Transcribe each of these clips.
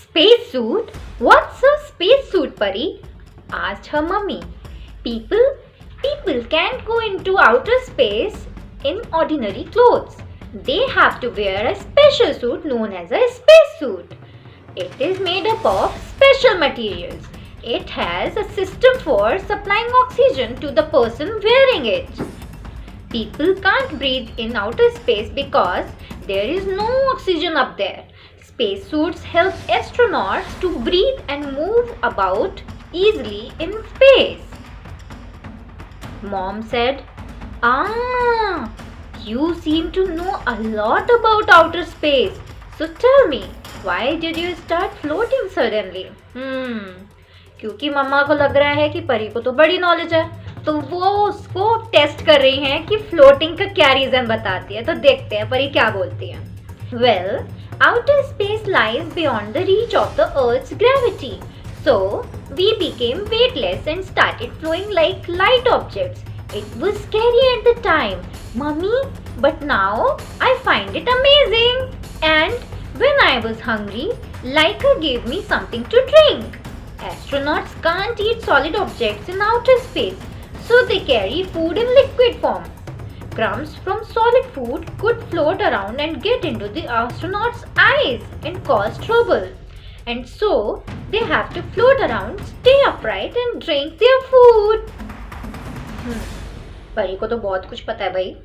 Spacesuit? What's a spacesuit, Pari? Asked her mummy. People can't go into outer space in ordinary clothes. They have to wear a special suit known as a spacesuit. It is made up of special materials. It has a system for supplying oxygen to the person wearing it. People can't breathe in outer space because there is no oxygen up there. Spacesuits help astronauts to breathe and move about easily in space. Mom said, Ah, you seem to know a lot about outer space. So tell me, why did you start floating suddenly? क्योंकि मम्मा को लग रहा है कि परी को तो बड़ी नॉलेज है, तो वो उसको टेस्ट कर रही हैं कि फ्लोटिंग का क्या रीजन बताती है. तो देखते हैं परी क्या बोलती है. Well, outer space lies beyond the reach of the Earth's gravity. So, we became weightless and started flowing like light objects. It was scary at the time, Mummy, but now I find it amazing. And when I was hungry, Laika gave me something to drink. Astronauts can't eat solid objects in outer space, so they carry food in liquid form. Crumbs from solid food could float around and get into the astronauts' eyes and cause trouble. And so, they have to float around, stay upright and drink their food. परी को तो बहुत कुछ पता है भाई.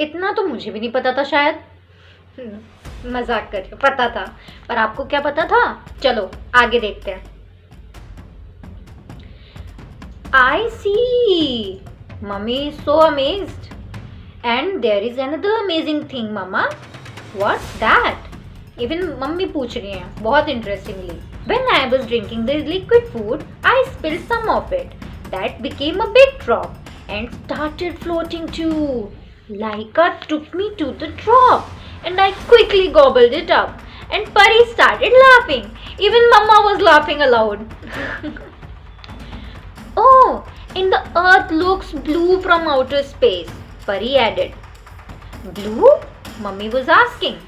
इतना तो मुझे भी नहीं पता था शायद. मजाक कर रही हूँ, पता था. पर आपको क्या पता था? चलो आगे देखते हैं. I see. Mummy is so amazed. And there is another amazing thing, Mama. What's that? Even mummy पूछ रही हैं बहुत interestingly. When I was drinking the liquid food, I spilled some of it. That became a big drop and started floating too. Laika took me to the drop and I quickly gobbled it up. And Pari started laughing. Even Mama was laughing aloud. Oh, and the earth looks blue from outer space, Pari added. Blue? Mummy was asking.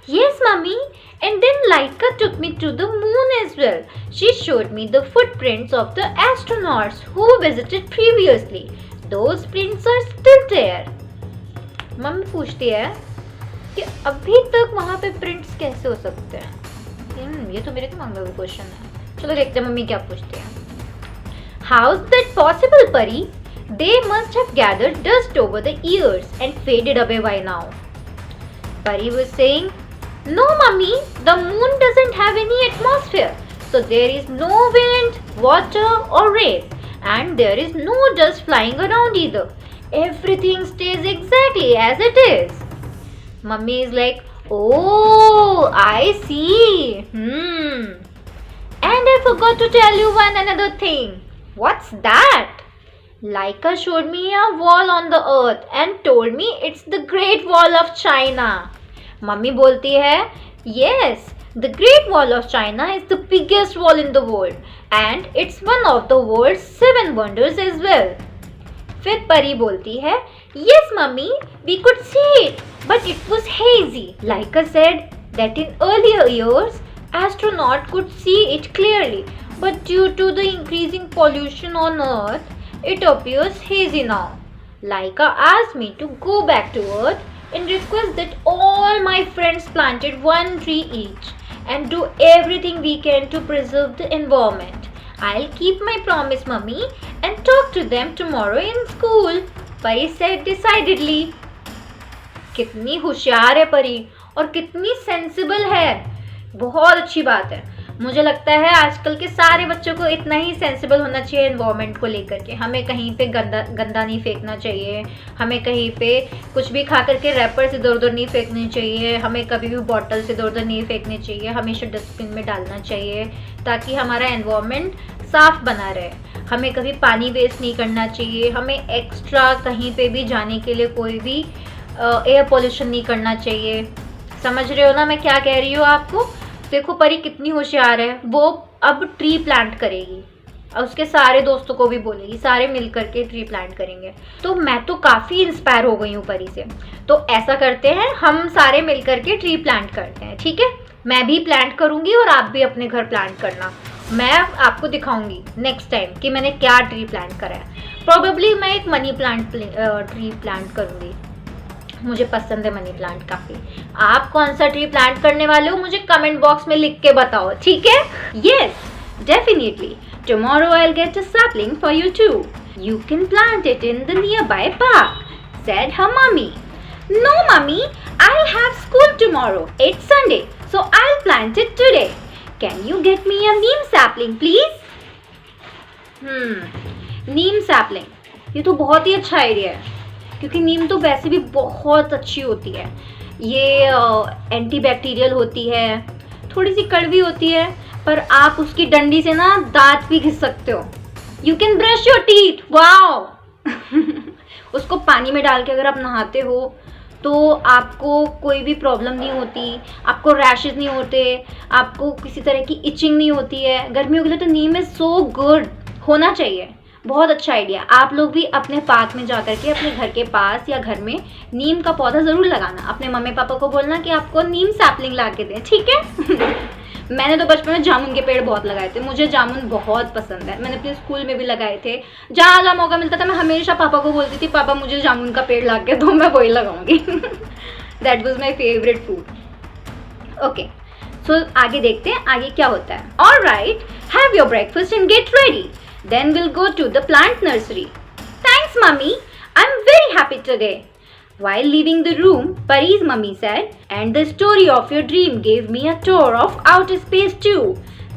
Yes, Mummy. And then Laika took me to the moon as well. She showed me the footprints of the astronauts who visited previously. Those prints are still there. Mummy पूछती है कि अभी तक वहाँ पे prints कैसे हो सकते हैं. ये तो मेरे दिमाग में भी क्वेश्चन है. चलो देखते हैं मम्मी क्या पूछती है. How's that possible, Pari? They must have gathered dust over the years and faded away by now. Pari was saying, No, Mummy, the moon doesn't have any atmosphere. So there is no wind, water or rain. And there is no dust flying around either. Everything stays exactly as it is. Mummy is like, Oh, I see. And I forgot to tell you another thing. What's that? Laika showed me a wall on the earth and told me it's the Great Wall of China. Mummy बोलती है, Yes, the Great Wall of China is the biggest wall in the world and it's one of the world's 7 wonders as well. फिर परी बोलती है, Yes, Mummy, we could see it, but it was hazy. Laika said that in earlier years, astronauts could see it clearly, but due to the increasing pollution on Earth, it appears hazy now. Laika asked me to go back to Earth and request that all my friends planted one tree each and do everything we can to preserve the environment. I'll keep my promise, Mummy, and talk to them tomorrow in school, Pari said decidedly. कितनी होशियार है परी और कितनी sensible है. बहुत अच्छी बात है. मुझे लगता है आजकल के सारे बच्चों को इतना ही सेंसिबल होना चाहिए एनवायरनमेंट को लेकर के. हमें कहीं पे गंदा नहीं फेंकना चाहिए. हमें कहीं पे कुछ भी खा करके रैपर से इधर उधर नहीं फेंकनी चाहिए. हमें कभी भी बॉटल से इधर उधर नहीं फेंकनी चाहिए. हमेशा डस्टबिन में डालना चाहिए ताकि हमारा एनवायरनमेंट साफ बना रहे. हमें कभी पानी वेस्ट नहीं करना चाहिए. हमें एक्स्ट्रा कहीं पे भी जाने के लिए कोई भी एयर पोल्यूशन नहीं करना चाहिए. समझ रहे हो ना मैं क्या कह रही हूँ आपको. देखो परी कितनी होशियार है. वो अब ट्री प्लांट करेगी और उसके सारे दोस्तों को भी बोलेगी, सारे मिल करके ट्री प्लांट करेंगे. तो मैं तो काफ़ी इंस्पायर हो गई हूँ परी से. तो ऐसा करते हैं, हम सारे मिल करके ट्री प्लांट करते हैं. ठीक है, मैं भी प्लांट करूंगी और आप भी अपने घर प्लांट करना। मैं आपको दिखाऊंगी नेक्स्ट टाइम कि मैंने क्या ट्री प्लांट करा है। प्रोबेबली मैं एक मनी प्लांट ट्री प्लांट करूंगी, मुझे पसंद है मनी प्लांट काफ़ी। आप कौन सा ट्री प्लांट करने वाले हो मुझे कमेंट बॉक्स में लिख के बताओ, ठीक है? Yes, definitely tomorrow I'll get a sapling for you too. You can plant it in the nearby park, said her mummy. No mummy, I'll have school tomorrow. It's Sunday, so I'll plant it today. Can you get me a neem sapling please? Neem sapling, ये तो बहुत ही अच्छा idea है क्योंकि नीम तो वैसे भी बहुत अच्छी होती है। ये एंटीबैक्टीरियल होती है, थोड़ी सी कड़वी होती है, पर आप उसकी डंडी से ना दांत भी घिस सकते हो। You can brush your teeth, wow. उसको पानी में डाल के अगर आप नहाते हो तो आपको कोई भी प्रॉब्लम नहीं होती, आपको रैशेस नहीं होते, आपको किसी तरह की इचिंग नहीं होती है। गर्मियों के लिए तो नीम इज सो गुड, होना चाहिए। बहुत अच्छा आइडिया। आप लोग भी अपने पार्क में जाकर के अपने घर के पास या घर में नीम का पौधा ज़रूर लगाना। अपने मम्मी पापा को बोलना कि आपको नीम सैपलिंग ला के दें, ठीक है? मैंने तो बचपन में जामुन के पेड़ बहुत लगाए थे, मुझे जामुन बहुत पसंद है। मैंने अपने स्कूल में भी लगाए थे, जहाँ जहाँ मौका मिलता था मैं हमेशा पापा को बोलती थी पापा मुझे जामुन का पेड़ ला के दो, मैं वही लगाऊंगी। That was my favourite food. Okay, so आगे देखते हैं आगे क्या होता है। Alright, have your breakfast and get ready, then we'll go to the plant nursery. Thanks mummy, I'm very happy today. While leaving the room, Pari's mummy said, and the story of your dream gave me a tour of outer space too.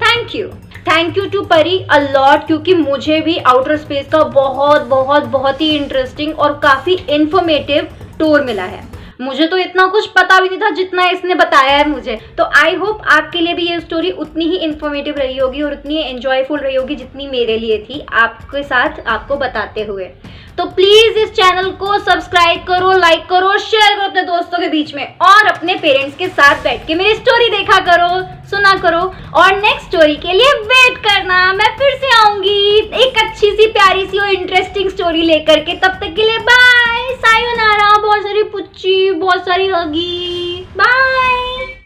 Thank you. Thank you to Pari a lot क्योंकि मुझे भी outer space का बहुत ही interesting और काफ़ी informative tour मिला है। मुझे तो इतना कुछ पता भी नहीं था जितना इसने बताया है मुझे। तो आई होप आपके लिए भी ये स्टोरी उतनी ही इंफॉर्मेटिव रही होगी और उतनी एंजॉयफुल रही होगी जितनी मेरे लिए थी आपके साथ आपको बताते हुए। तो प्लीज़ इस चैनल को सब्सक्राइब करो, लाइक करो, शेयर करो अपने दोस्तों के बीच में और अपने पेरेंट्स के साथ बैठ के मेरी स्टोरी देखा करो, सुना करो और नेक्स्ट स्टोरी के लिए वेट करना। मैं फिर से आऊंगी एक अच्छी सी प्यारी सी और इंटरेस्टिंग स्टोरी लेकर के। तब तक के लिए बाय, सायोनारा, बहुत सारी पुच्ची, बहुत सारी हगी, बाय।